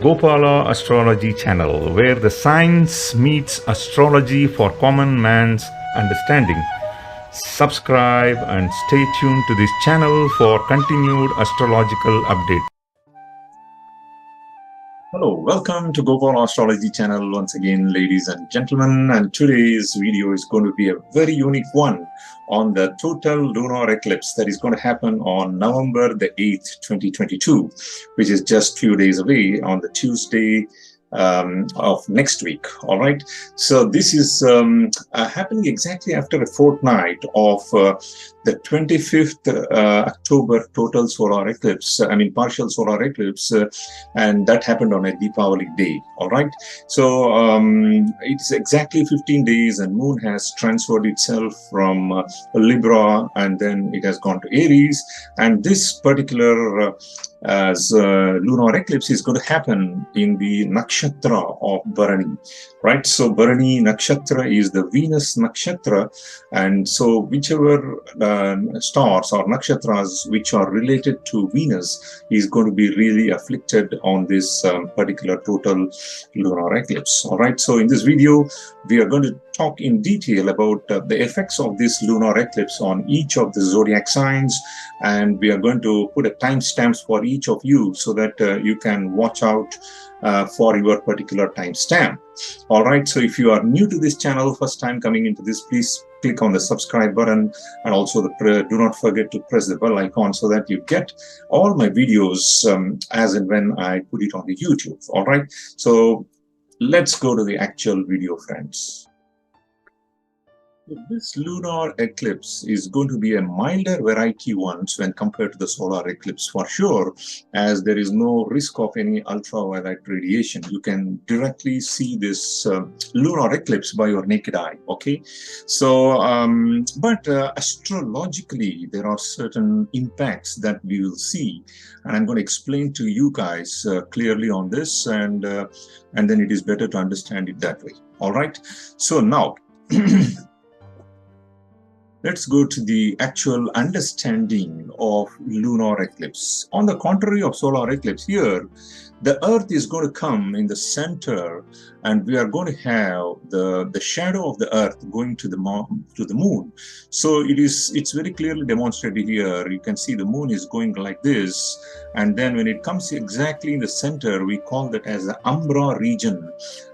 Gopala Astrology channel, where the science meets astrology for common man's understanding. Subscribe and stay tuned to this channel for continued astrological updates. Hello, welcome to Gopala Astrology channel once again, ladies and gentlemen. And today's video is going to be a very unique one on the total lunar eclipse that is going to happen on November the 8th, 2022, which is just a few days away on the Tuesday of next week. All right, so this is happening exactly after a fortnight of the 25th October total solar eclipse, partial solar eclipse, and that happened on a Deepavali day. All right, so it's exactly 15 days and moon has transferred itself from Libra and then it has gone to Aries, and this particular lunar eclipse is going to happen in the nakshatra of Bharani, right? So Bharani Nakshatra is the Venus Nakshatra, and so whichever stars or nakshatras which are related to Venus is going to be really afflicted on this particular total lunar eclipse. All right, so in this video we are going to talk in detail about the effects of this lunar eclipse on each of the zodiac signs, and we are going to put a timestamps for each of you so that you can watch out for your particular timestamp. All right, so if you are new to this channel, first time coming into this, please click on the subscribe button, and also do not forget to press the bell icon so that you get all my videos as and when I put it on the YouTube. All right, so let's go to the actual video, friends. This lunar eclipse is going to be a milder variety once when compared to the solar eclipse for sure, as there is no risk of any ultraviolet radiation. You can directly see this lunar eclipse by your naked eye, okay? So, but astrologically, there are certain impacts that we will see, and I'm going to explain to you guys clearly on this, and then it is better to understand it that way, all right? So now, let's go to the actual understanding of lunar eclipse. On the contrary of solar eclipse, here the earth is going to come in the center, and we are going to have the shadow of the earth going to the moon. So it's very clearly demonstrated here. You can see the moon is going like this, and then when it comes exactly in the center, we call that as the umbra region,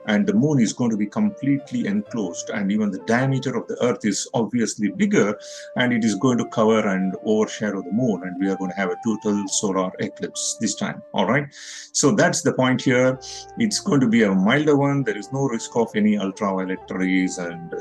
and the moon is going to be completely enclosed, and even the diameter of the earth is obviously bigger, and it is going to cover and overshadow the moon, and we are going to have a total solar eclipse this time. All right, so that's the point here. It's going to be a milder one. There is no risk of any ultraviolet rays and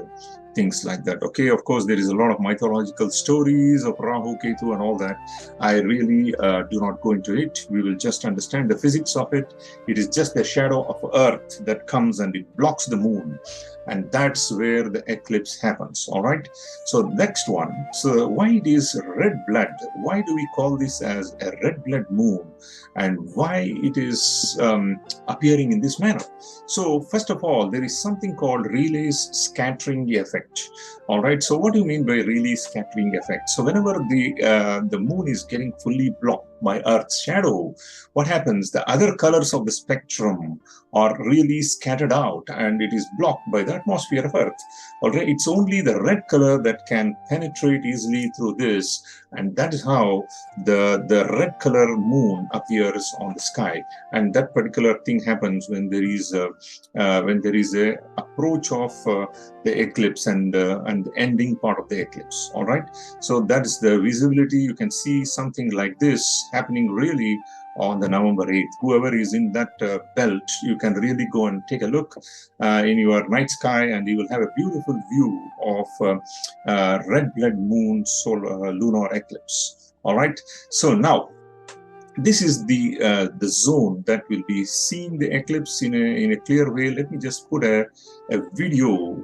things like that. Okay, of course, there is a lot of mythological stories of Rahu, Ketu and all that. I really do not go into it. We will just understand the physics of it. It is just the shadow of Earth that comes and it blocks the moon, and that's where the eclipse happens. All right, so next one. So why it is red blood? Why do we call this as a red blood moon, and why it is appearing in this manner? So first of all, there is something called Rayleigh's scattering effect. All right, so what do you mean by Rayleigh's scattering effect? So whenever the moon is getting fully blocked by Earth's shadow, what happens? The other colors of the spectrum are really scattered out, and it is blocked by the atmosphere of Earth. All right, it's only the red color that can penetrate easily through this, and that is how the red color moon appears on the sky. And that particular thing happens when there is a approach of the eclipse and the ending part of the eclipse. All right, so that is the visibility. You can see something like this happening really on the November 8th. Whoever is in that belt, you can really go and take a look in your night sky, and you will have a beautiful view of red blood moon solar lunar eclipse. All right, so now this is the zone that will be seeing the eclipse in a clear way. Let me just put a video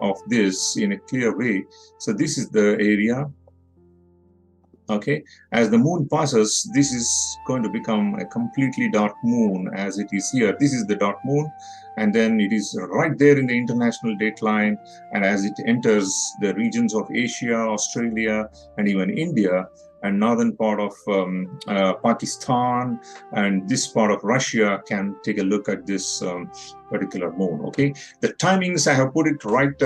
of this in a clear way. So this is the area. Okay, as the moon passes, this is going to become a completely dark moon as it is here. This is the dark moon, and then it is right there in the international date line, and as it enters the regions of Asia, Australia, and even India, and northern part of Pakistan and this part of Russia can take a look at this particular moon. Okay, the timings I have put it right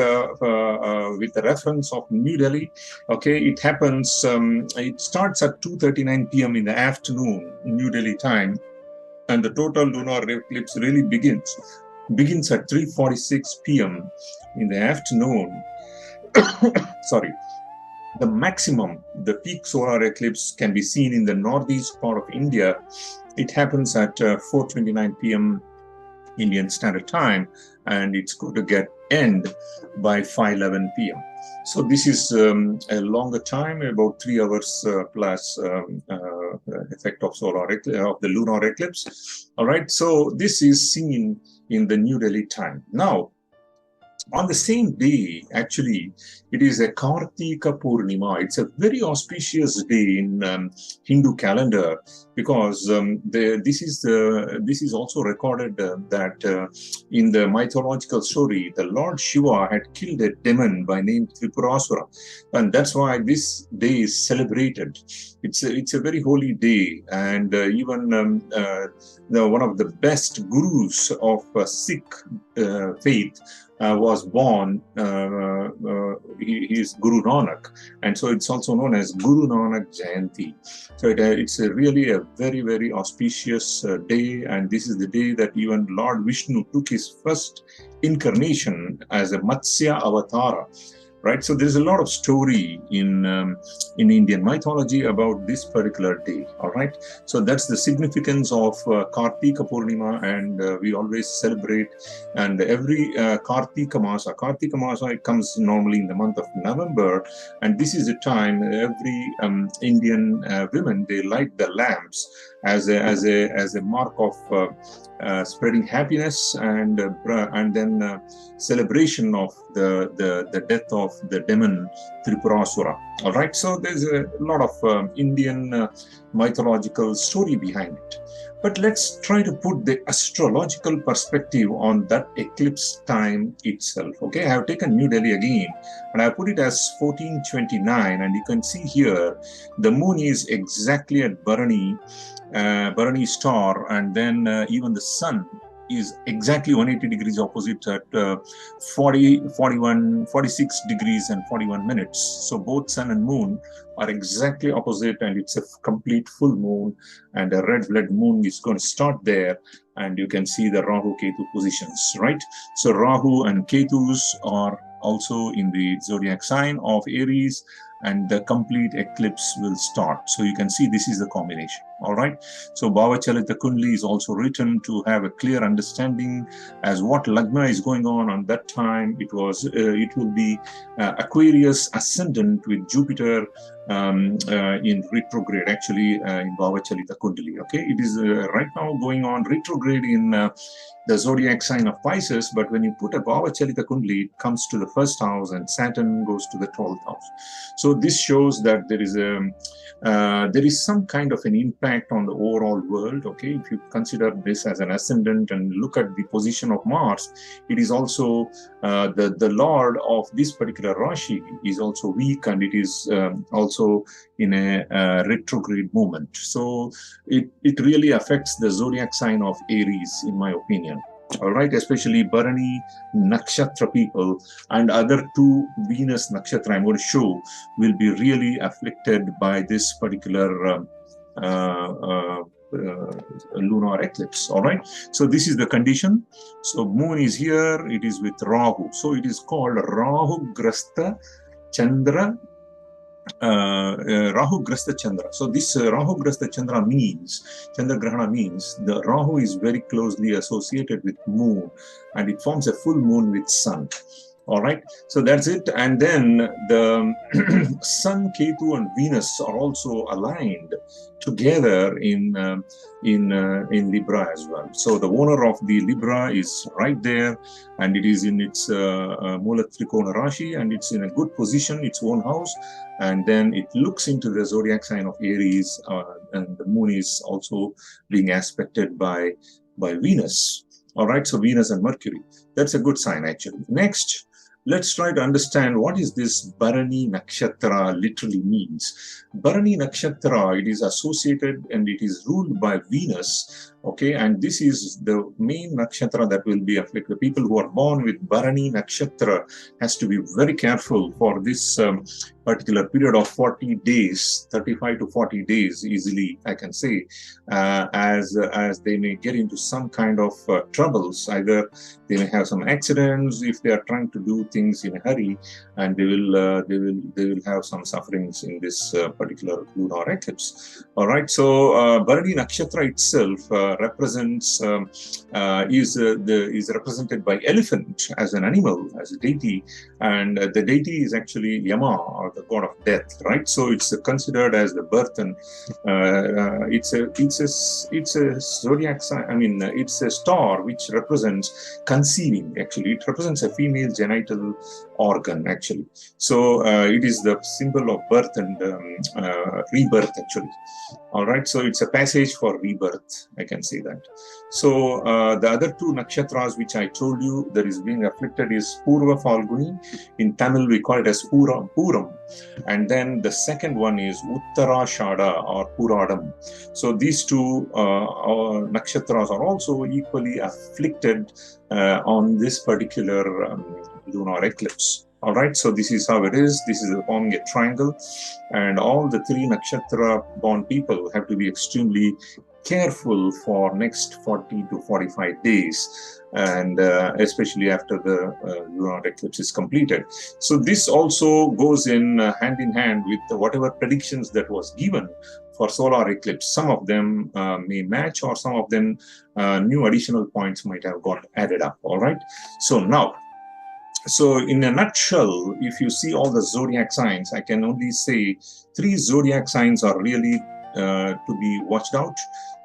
with the reference of New Delhi. Okay, it happens. It starts at 2:39 p.m. in the afternoon, New Delhi time, and the total lunar eclipse really begins at 3:46 p.m. in the afternoon. Sorry. The maximum, the peak solar eclipse can be seen in the northeast part of India. It happens at 4:29 p.m. Indian Standard Time, and it's going to get end by 5:11 p.m. So this is a longer time, about 3 hours plus effect of of the lunar eclipse. All right, so this is seen in the New Delhi time. Now, on the same day, actually, it is a Karkataka Purnima. It's a very auspicious day in Hindu calendar because this is also recorded that in the mythological story, the Lord Shiva had killed a demon by name Tripurasura, and that's why this day is celebrated. It's a very holy day, and even one of the best gurus of Sikh faith was born. He is Guru Nanak, and so it's also known as Guru Nanak Jayanti. So it's really a very, very auspicious day, and this is the day that even Lord Vishnu took his first incarnation as a Matsya Avatara. Right, so there's a lot of story in Indian mythology about this particular day. All right, so that's the significance of Kartika Purnima, and we always celebrate. And every Kartika Masa, it comes normally in the month of November, and this is the time every Indian women, they light the lamps as a mark of spreading happiness and then celebration of the death of the demon Tripurasura. All right, so there's a lot of Indian mythological story behind it. But let's try to put the astrological perspective on that eclipse time itself. Okay, I have taken New Delhi again, and I put it as 1429, and you can see here the moon is exactly at Bharani star, and then even the sun is exactly 180 degrees opposite at 46 degrees and 41 minutes. So both sun and moon are exactly opposite, and it's a complete full moon, and a red blood moon is going to start there, and you can see the Rahu Ketu positions, right? So Rahu and Ketus are also in the zodiac sign of Aries, and the complete eclipse will start. So you can see this is the combination. All right, so Bhavachalita Kundli is also written to have a clear understanding as what Lagna is going on that time. It will be Aquarius ascendant with Jupiter in retrograde, actually in Bhavachalita Kundli. Okay, it is right now going on retrograde in the zodiac sign of Pisces, but when you put a Bhavachalita Kundli, it comes to the first house and Saturn goes to the 12th house. So this shows that there is some kind of an impact on the overall world. Okay, if you consider this as an ascendant and look at the position of Mars, it is also the lord of this particular Rashi is also weak, and it is also in a retrograde movement. So it really affects the zodiac sign of Aries, in my opinion. All right, especially Bharani Nakshatra people and other two Venus Nakshatra I'm going to show will be really afflicted by this particular lunar eclipse. All right, so this is the condition. So moon is here, it is with Rahu, so it is called Rahu Grasta Chandra. Rahu Grasta Chandra. So this Rahu Grasta Chandra means, Chandragrahana means the Rahu is very closely associated with moon, and it forms a full moon with sun. All right, so that's it. And then the Sun, Ketu, and Venus are also aligned together in Libra as well. So the owner of the Libra is right there, and it is in its Mula Trikona Rashi, and it's in a good position, its own house. And then it looks into the zodiac sign of Aries, and the moon is also being aspected by Venus. All right, so Venus and Mercury. That's a good sign, actually. Next, let's try to understand what is this Bharani Nakshatra literally means. Bharani Nakshatra, it is associated and it is ruled by Venus, okay, and this is the main nakshatra that will be affected. The people who are born with Bharani Nakshatra has to be very careful for this particular period of 40 days, 35 to 40 days easily, I can say, as they may get into some kind of troubles. Either they may have some accidents if they are trying to do things in a hurry, and they will have some sufferings in this particular lunar eclipse. All right, so Bharani Nakshatra itself represents is represented by elephant as an animal, as a deity, and the deity is actually Yama, or the god of death, right? So it's considered as the birth, and it's a zodiac sign. I mean, it's a star which represents conceiving. Actually, it represents a female genital organ. Actually, so it is the symbol of birth and rebirth. Actually, all right. So it's a passage for rebirth. I can say that. So the other two nakshatras which I told you that is being afflicted is Purva Falguni. In Tamil we call it as Puram, and then the second one is Uttarashada or Puradam. So these two nakshatras are also equally afflicted on this particular lunar eclipse. All right, so this is how it is. This is forming a triangle, and all the three nakshatra born people have to be extremely careful for next 40 to 45 days, and especially after the lunar eclipse is completed. So this also goes in hand with whatever predictions that was given for solar eclipse. Some of them may match, or some of them new additional points might have got added up. All right, so now, so in a nutshell, if you see all the zodiac signs, I can only say three zodiac signs are really to be watched out.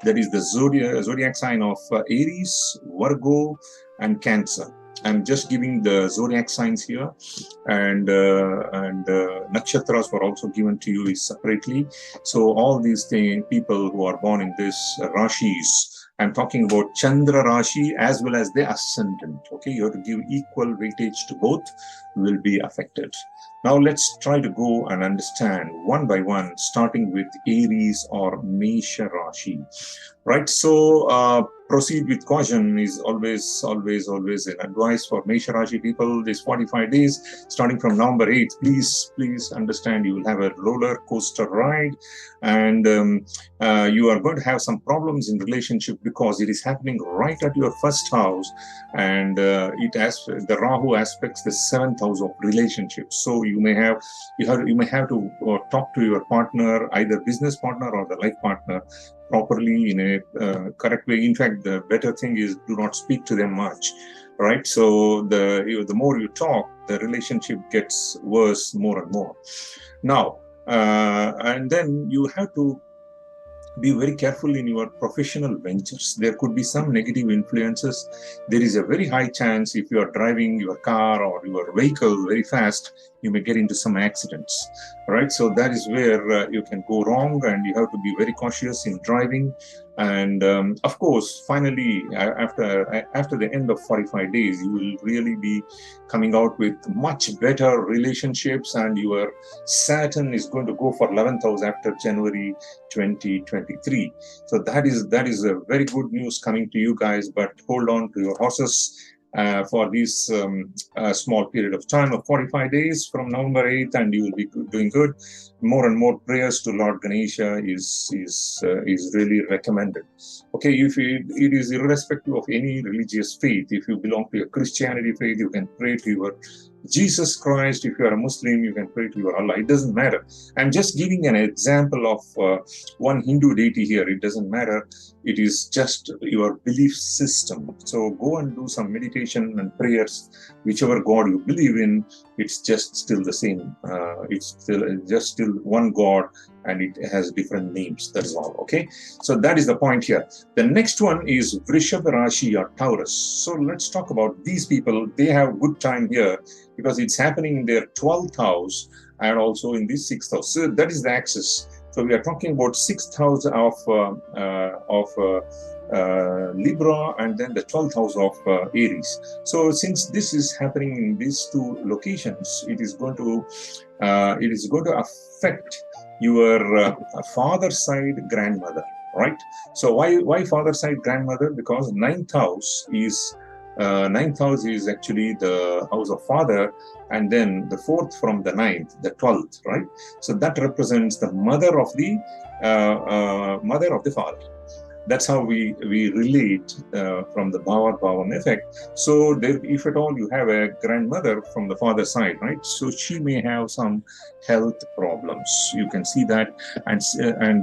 That is the zodiac sign of Aries, Virgo, and Cancer. I'm just giving the zodiac signs here, and nakshatras were also given to you separately. So all these people who are born in this rashis, I'm talking about Chandra Rashi as well as the ascendant. Okay, you have to give equal weightage to both, will be affected. Now let's try to go and understand one by one, starting with Aries or Mesha Rashi. Right, so proceed with caution is always an advice for Mesha Rashi people. This 45 days, starting from November 8th, please understand you will have a roller coaster ride, and you are going to have some problems in relationship because it is happening right at your first house, and the Rahu aspects the 7th house of relationships. So you may have to talk to your partner, either business partner or the life partner, properly in a correct way. In fact, the better thing is do not speak to them much, right? So the more you talk, the relationship gets worse more and more. Now, and then you have to be very careful in your professional ventures. There could be some negative influences. There is a very high chance if you are driving your car or your vehicle very fast, you may get into some accidents, right? So that is where you can go wrong, and you have to be very cautious in driving. And of course, finally, after the end of 45 days, you will really be coming out with much better relationships, and your Saturn is going to go for 11th house after January 2023. So that is a very good news coming to you guys, but hold on to your horses for this small period of time of 45 days from November 8th, and you will be doing good. More and more prayers to Lord Ganesha is really recommended. Okay, if it is irrespective of any religious faith. If you belong to a Christianity faith, you can pray to your Jesus Christ. If you are a Muslim, you can pray to your Allah. It doesn't matter. I'm just giving an example of one Hindu deity here. It doesn't matter. It is just your belief system. So go and do some meditation and prayers. Whichever God you believe in, it's just still the same. It's still one God, and it has different names. That's all. Okay. So that is the point here. The next one is Vrishabha Rashi or Taurus. So let's talk about these people. They have good time here because it's happening in their 12th house and also in the 6th house. So that is the axis. So we are talking about 6th house of Libra, and then the 12th house of Aries. So since this is happening in these two locations, it is going to affect your father side grandmother, right? So why father side grandmother? Because ninth house is actually the house of father, and then the 4th from the 9th, the 12th, right? So that represents the mother of the father. That's how we relate from the Bhavan effect. So if at all you have a grandmother from the father side, right? So she may have some health problems. You can see that, and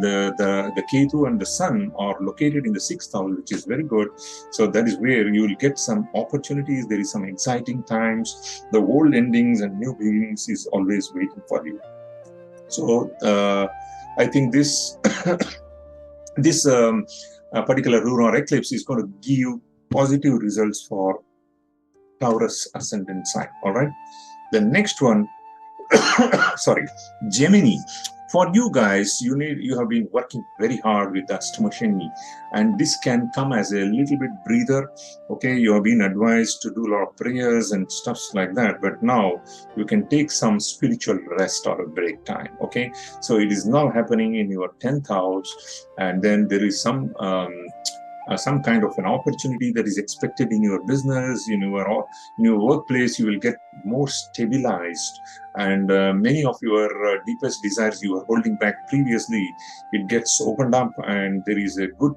the Ketu and the Sun are located in the 6th house, which is very good. So that is where you will get some opportunities. There is some exciting times. The old endings and new beginnings is always waiting for you. So I think this this particular lunar eclipse is going to give positive results for Taurus ascendant sign. All right. The next one, sorry, Gemini. For you guys, you have been working very hard with Astamashani, and this can come as a little bit breather. Okay, you have been advised to do a lot of prayers and stuffs like that, but now you can take some spiritual rest or a break time. Okay, so it is now happening in your 10th house, and then there is some kind of an opportunity that is expected in your business, in your workplace. You will get more stabilized, and many of your deepest desires you were holding back previously, it gets opened up, and there is a good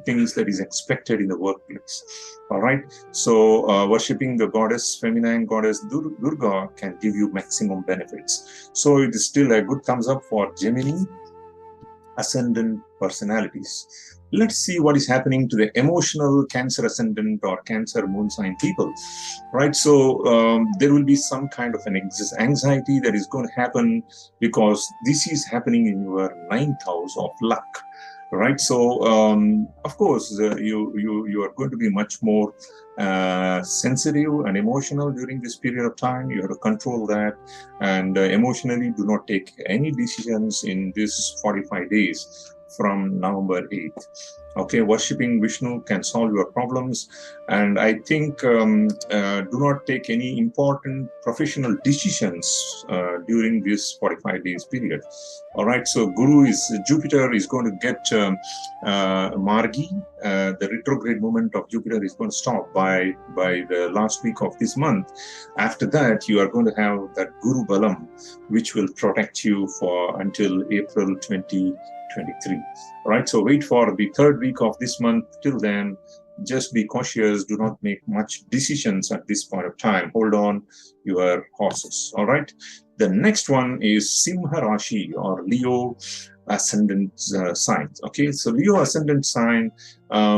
things that is expected in the workplace. All right. So worshipping the goddess, feminine goddess Durga, can give you maximum benefits. So it is still a good thumbs up for Gemini ascendant personalities. Let's see what is happening to the emotional Cancer ascendant or Cancer moon sign people, right? So there will be some kind of an anxiety that is going to happen because this is happening in your 9th house of luck, right? So of course you are going to be much more sensitive and emotional during this period of time. You have to control that, and emotionally do not take any decisions in this 45 days from November 8th. Okay, worshipping Vishnu can solve your problems, and I think do not take any important professional decisions during this 45 days period. All right, so Jupiter is going to get Margi. The retrograde movement of Jupiter is going to stop by the last week of this month. After that, you are going to have that Guru Balam, which will protect you until April 2023. Right, so wait for the 3rd week of this month. Till then, just be cautious. Do not make much decisions at this point of time. Hold on your horses. All right. The next one is Simha Rashi or Leo ascendant signs. Okay, so Leo ascendant sign,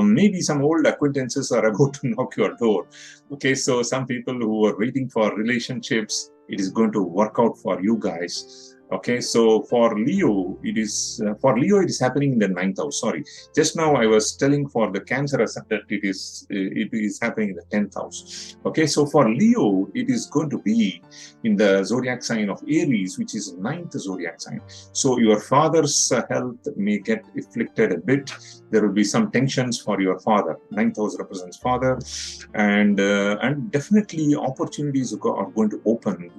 maybe some old acquaintances are about to knock your door. Okay, so some people who are waiting for relationships, it is going to work out for you guys. Okay, so for Leo, it is happening in the 9th house. Sorry, just now I was telling for the Cancer ascendant, it is happening in the 10th house. Okay, so for Leo, it is going to be in the zodiac sign of Aries, which is 9th zodiac sign. So your father's health may get afflicted a bit. There will be some tensions for your father. 9th house represents father, and definitely opportunities are going to open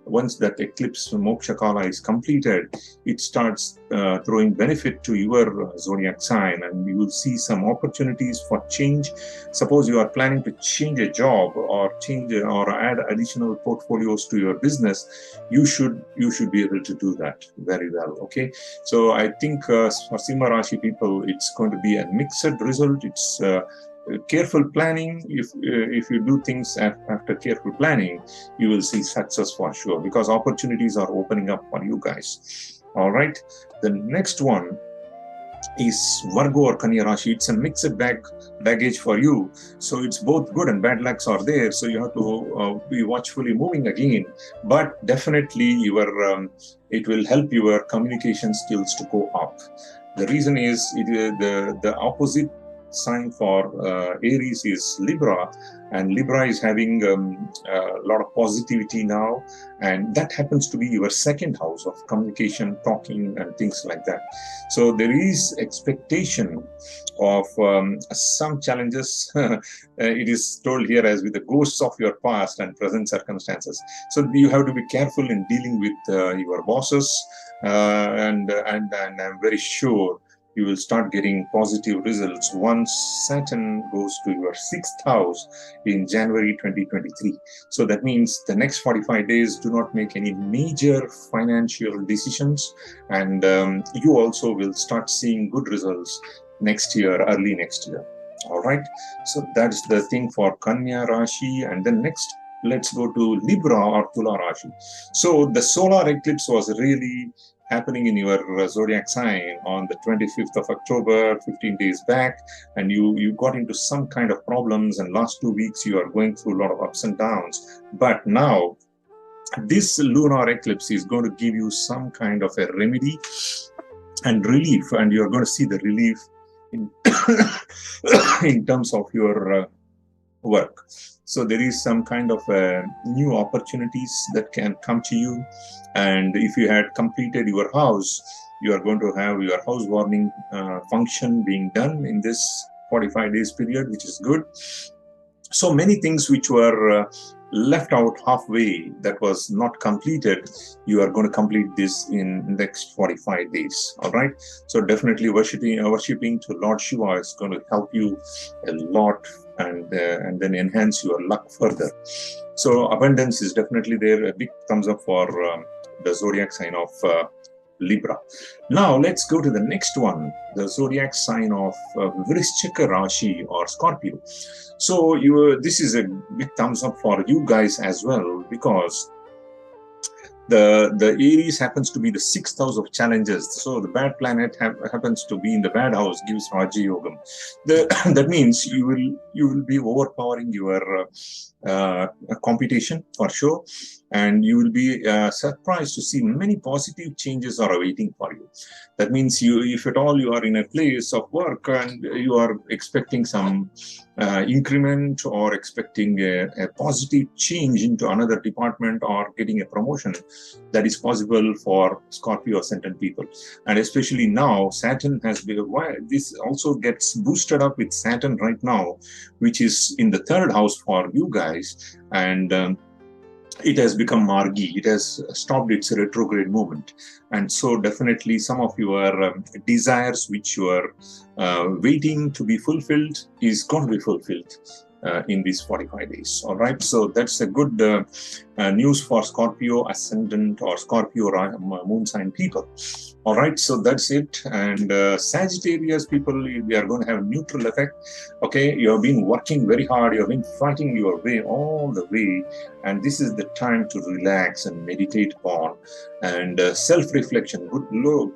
once that eclipse moksha kala is completed. It starts throwing benefit to your zodiac sign, and you will see some opportunities for change. Suppose you are planning to change a job or add additional portfolios to your business, you should be able to do that very well. Okay, so I think for Simha Rashi people, it's going to be a mixed result. It's careful planning. If you do things after careful planning, you will see success for sure, because opportunities are opening up for you guys. All right, the next one is Virgo or Kanya Rashi. It's a mixed baggage for you, so it's both good and bad lucks are there, so you have to be watchfully moving again, but definitely it will help your communication skills to go up. The reason is the opposite sign for Aries is Libra, and Libra is having a lot of positivity now, and that happens to be your second house of communication, talking, and things like that. So there is expectation of some challenges. It is told here as with the ghosts of your past and present circumstances. So you have to be careful in dealing with your bosses, and I'm very sure you will start getting positive results once Saturn goes to your 6th house in January 2023. So that means the next 45 days, do not make any major financial decisions, and you also will start seeing good results next year, early next year. All right. So that's the thing for Kanya Rashi. And then next, let's go to Libra or Thula Rashi. So the solar eclipse was really happening in your zodiac sign on the 25th of October, 15 days back, and you got into some kind of problems, and last 2 weeks you are going through a lot of ups and downs. But now this lunar eclipse is going to give you some kind of a remedy and relief, and you're going to see the relief in, in terms of your work. So there is some kind of new opportunities that can come to you, and if you had completed your house, you are going to have your housewarming function being done in this 45 days period, which is good. So many things which were left out halfway, that was not completed, you are going to complete this in next 45 days. All right. So definitely worshipping to Lord Shiva is going to help you a lot, and then enhance your luck further. So abundance is definitely there. A big thumbs up for the zodiac sign of Libra. Now let's go to the next one, the zodiac sign of Vrishchika Rashi or Scorpio. So this is a big thumbs up for you guys as well, because the Aries happens to be the 6th house of challenges. So the bad planet happens to be in the bad house, gives Raja Yogam. That means you will be overpowering your competition for sure, and you will be surprised to see many positive changes are awaiting for you. That means if at all you are in a place of work and you are expecting some increment or expecting a positive change into another department or getting a promotion, that is possible for Scorpio ascendant people. And especially now, Saturn has been, this also gets boosted up with Saturn right now, which is in the 3rd house for you guys, and it has become margi. It has stopped its retrograde movement, and so definitely some of your desires which you are waiting to be fulfilled is going to be fulfilled in these 45 days. All right, so that's a good news for Scorpio ascendant or Scorpio moon sign people. All right, so that's it. And Sagittarius people, we are going to have neutral effect. Okay, you have been working very hard, you have been fighting your way all the way, and this is the time to relax and meditate upon, and self-reflection.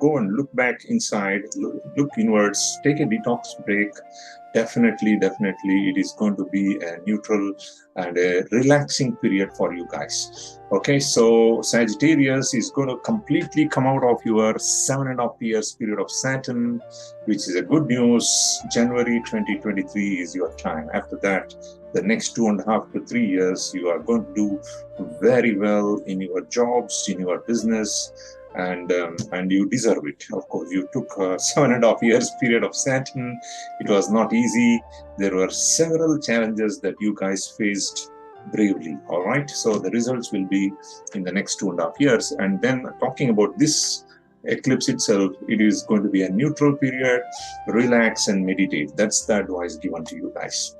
Go and look back inside, look inwards, take a detox break. Definitely, it is going to be a neutral and a relaxing period for you guys. Okay, so Sagittarius is going to completely come out of your 7.5 years period of Saturn, which is a good news. January 2023 is your time. After that, the next 2.5 to 3 years, you are going to do very well in your jobs, in your business, and you deserve it. Of course, you took a 7.5 years period of Saturn. It was not easy. There were several challenges that you guys faced bravely. All right, so the results will be in the next 2.5 years. And then talking about this eclipse itself, it is going to be a neutral period. Relax and meditate. That's the advice given to you guys.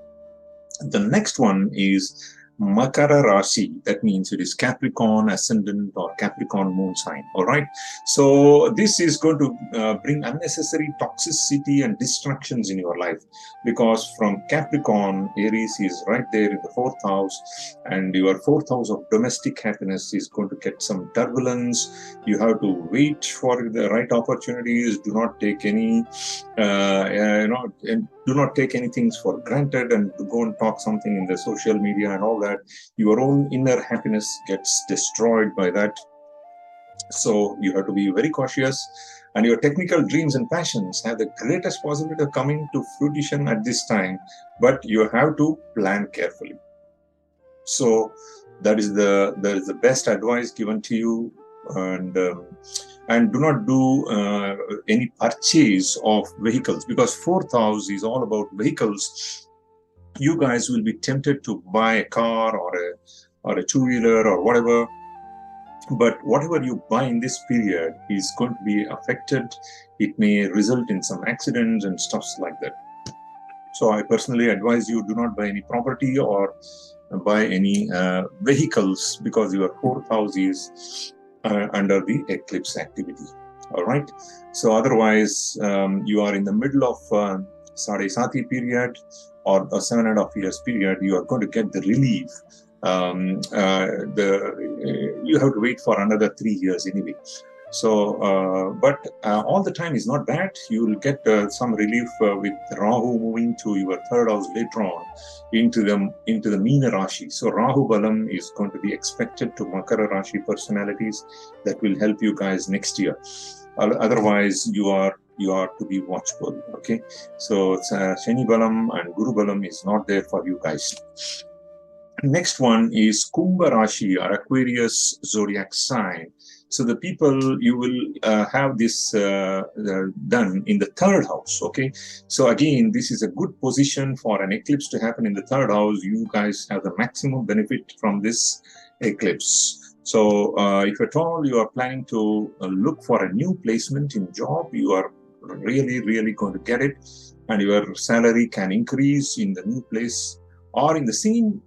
The next one is Makara Rashi. That means it is Capricorn ascendant or Capricorn moon sign. All right. So this is going to bring unnecessary toxicity and distractions in your life, because from Capricorn, Aries is right there in the 4th house, and your 4th house of domestic happiness is going to get some turbulence. You have to wait for the right opportunities. Do not take any, do not take anything for granted, and go and talk something in the social media and all that. Your own inner happiness gets destroyed by that. So you have to be very cautious, And your technical dreams and passions have the greatest possibility of coming to fruition at this time, but you have to plan carefully. So that is the best advice given to you. And do not do any purchase of vehicles, because fourth house is all about vehicles. You guys will be tempted to buy a car or a two-wheeler or whatever, but whatever you buy in this period is going to be affected. It may result in some accidents and stuffs like that. So I personally advise you, do not buy any property or buy any vehicles, because your fourth house is under the eclipse activity. All right. So otherwise, you are in the middle of Sade Sati period or a 7.5 years period. You are going to get the relief. You have to wait for another 3 years anyway. So, but all the time is not bad. You will get some relief with Rahu moving to your third house later on into the Meena Rashi. So Rahu Balam is going to be expected to Makara Rashi personalities that will help you guys next year. Otherwise, you are to be watchful. Okay, so Shani Balam and Guru Balam is not there for you guys. Next one is Kumbha Rashi or Aquarius zodiac sign. So the people, you will have this done in the third house. Okay, so again, this is a good position for an eclipse to happen in the third house. You guys have the maximum benefit from this eclipse. So if at all you are planning to look for a new placement in job, you are really going to get it, and your salary can increase in the new place, or in the same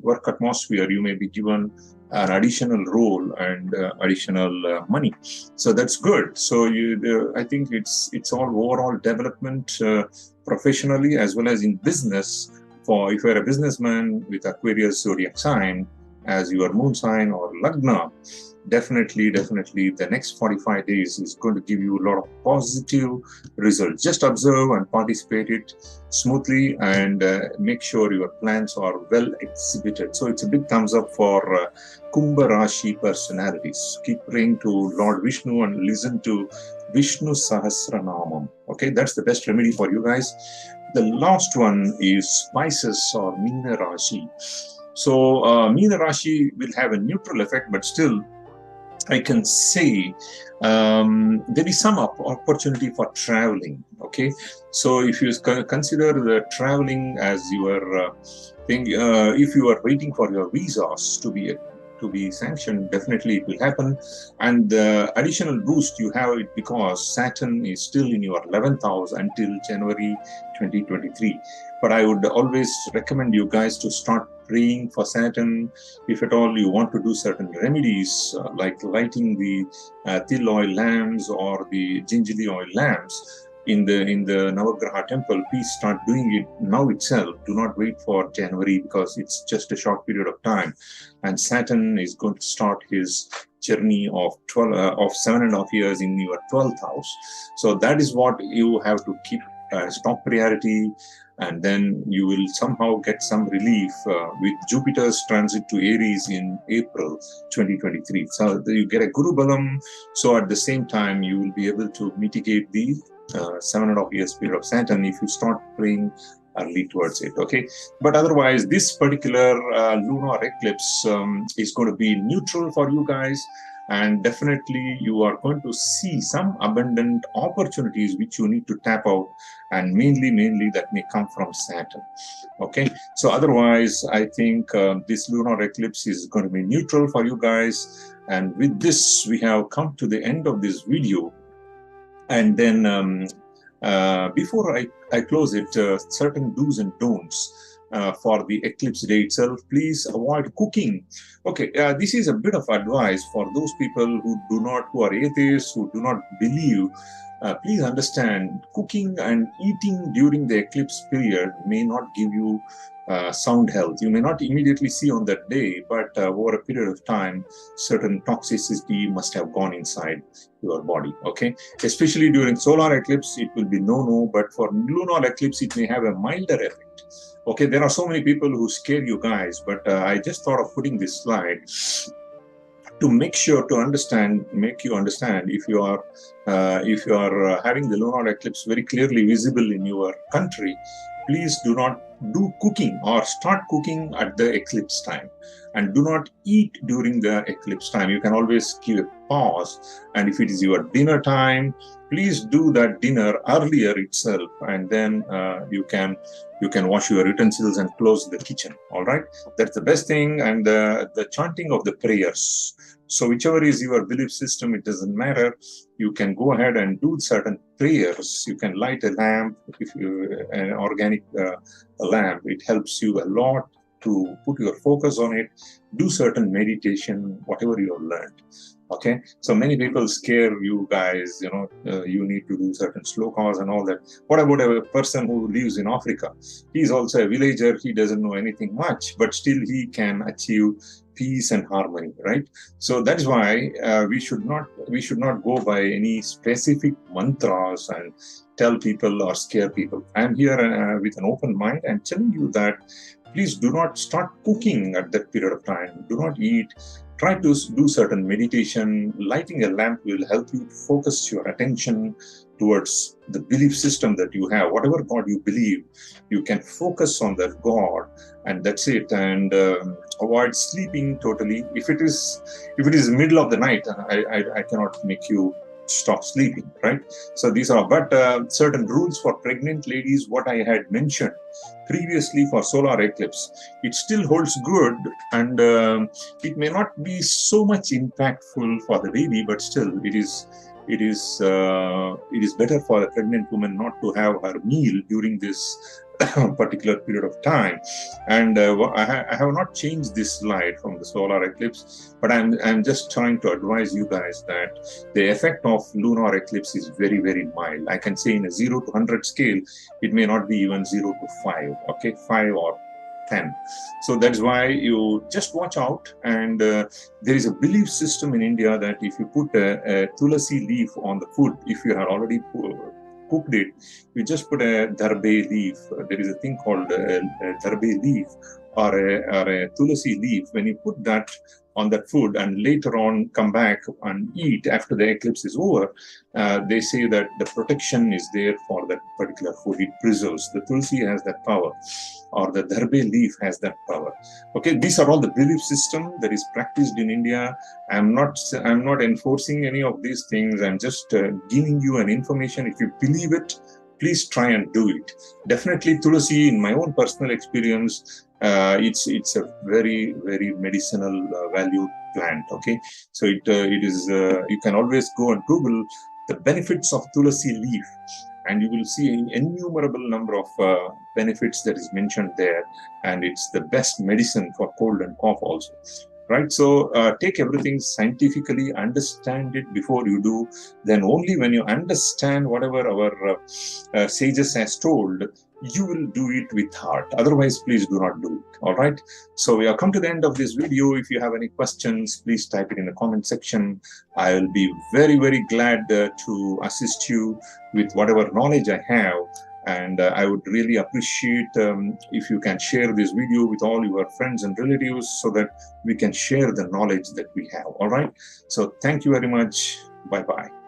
work atmosphere, you may be given an additional role and additional money. So that's good. So I think it's all overall development professionally as well as in business. For if you're a businessman with Aquarius zodiac sign as your moon sign or lagna, definitely the next 45 days is going to give you a lot of positive results. Just observe and participate it smoothly, and make sure your plans are well exhibited. So it's a big thumbs up for Kumbha Rashi personalities. Keep praying to Lord Vishnu and listen to Vishnu Sahasranamam. Okay, that's the best remedy for you guys. The last one is Pisces or Meena Rashi. So Meena Rashi will have a neutral effect, but still I can say there is some opportunity for traveling. Okay, so if you consider the traveling as your thing, if you are waiting for your visas to be sanctioned, definitely it will happen. And the additional boost you have it because Saturn is still in your 11th house until January 2023. But I would always recommend you guys to start praying for Saturn. If at all you want to do certain remedies like lighting the til oil lamps or the gingerly oil lamps in the Navagraha temple, please start doing it now itself. Do not wait for January, because it's just a short period of time, and Saturn is going to start his journey of 7.5 years in your 12th house. So that is what you have to keep as top priority, and then you will somehow get some relief with Jupiter's transit to Aries in April 2023. So you get a Guru Balam, so at the same time you will be able to mitigate the 7.5 years period of Saturn if you start praying early towards it. Okay, but otherwise this particular lunar eclipse is going to be neutral for you guys, and definitely you are going to see some abundant opportunities which you need to tap out, and mainly that may come from Saturn. Okay, so otherwise I think this lunar eclipse is going to be neutral for you guys. And with this we have come to the end of this video. And then before I close it, certain do's and don'ts for the eclipse day itself. Please avoid cooking. Okay, this is a bit of advice for those people who are atheists, who do not believe. Please understand, cooking and eating during the eclipse period may not give you sound health. You may not immediately see on that day, but over a period of time, certain toxicity must have gone inside your body. Okay, especially during solar eclipse, it will be no, but for lunar eclipse, it may have a milder effect. Okay, there are so many people who scare you guys, but I just thought of putting this slide. to make you understand if you are having the lunar eclipse very clearly visible in your country. Please do not do cooking or start cooking at the eclipse time, and do not eat during the eclipse time. You can always give a pause, and if it is your dinner time, please do that dinner earlier itself, and then you can wash your utensils and close the kitchen. All right, that's the best thing. And the chanting of the prayers, so whichever is your belief system, it doesn't matter. You can go ahead and do certain prayers. You can light a lamp, if you an organic lamp. It helps you a lot to put your focus on it. Do certain meditation, whatever you have learned. Okay, so many people scare you guys, you need to do certain slokas and all that. What about a person who lives in Africa? He's also a villager. He doesn't know anything much, but still he can achieve peace and harmony, right? So that's why we should not go by any specific mantras and tell people or scare people. I'm here with an open mind. I'm telling you that please do not start cooking at that period of time. Do not eat. Try to do certain meditation. Lighting a lamp will help you focus your attention towards the belief system that you have. Whatever God you believe, you can focus on that God, and that's it. And avoid sleeping totally. If it is middle of the night, I cannot make you stop sleeping, right? So these are certain rules for pregnant ladies. What I had mentioned previously for solar eclipse, it still holds good, and it may not be so much impactful for the baby, but still it is better for a pregnant woman not to have her meal during this particular period of time. And I have not changed this slide from the solar eclipse, but I'm just trying to advise you guys that the effect of lunar eclipse is very, very mild. I can say in a 0 to 100 scale, it may not be even 0 to 5, okay, 5 or 10. So that's why you just watch out. And there is a belief system in India that if you put a tulasi leaf on the food, if you have already cooked it, you just put a darbe leaf. There is a thing called a darbe leaf or a tulasi leaf. When you put that on that food and later on come back and eat after the eclipse is over, they say that the protection is there for that particular food. It preserves. The tulsi has that power, or the darbe leaf has that power. Okay, these are all the belief system that is practiced in India. I'm not enforcing any of these things. I'm just giving you an information. If you believe it, please try and do it. Definitely tulasi, in my own personal experience, it's a very, very medicinal valued plant. Okay, so it is you can always go and Google the benefits of tulasi leaf, and you will see an innumerable number of benefits that is mentioned there, and it's the best medicine for cold and cough also. Right, so take everything scientifically, understand it before you do. Then only when you understand whatever our sages has told, you will do it with heart. Otherwise, please do not do it. All right. So we have come to the end of this video. If you have any questions, please type it in the comment section. I will be very, very glad to assist you with whatever knowledge I have. And I would really appreciate if you can share this video with all your friends and relatives so that we can share the knowledge that we have. All right. So thank you very much. Bye-bye.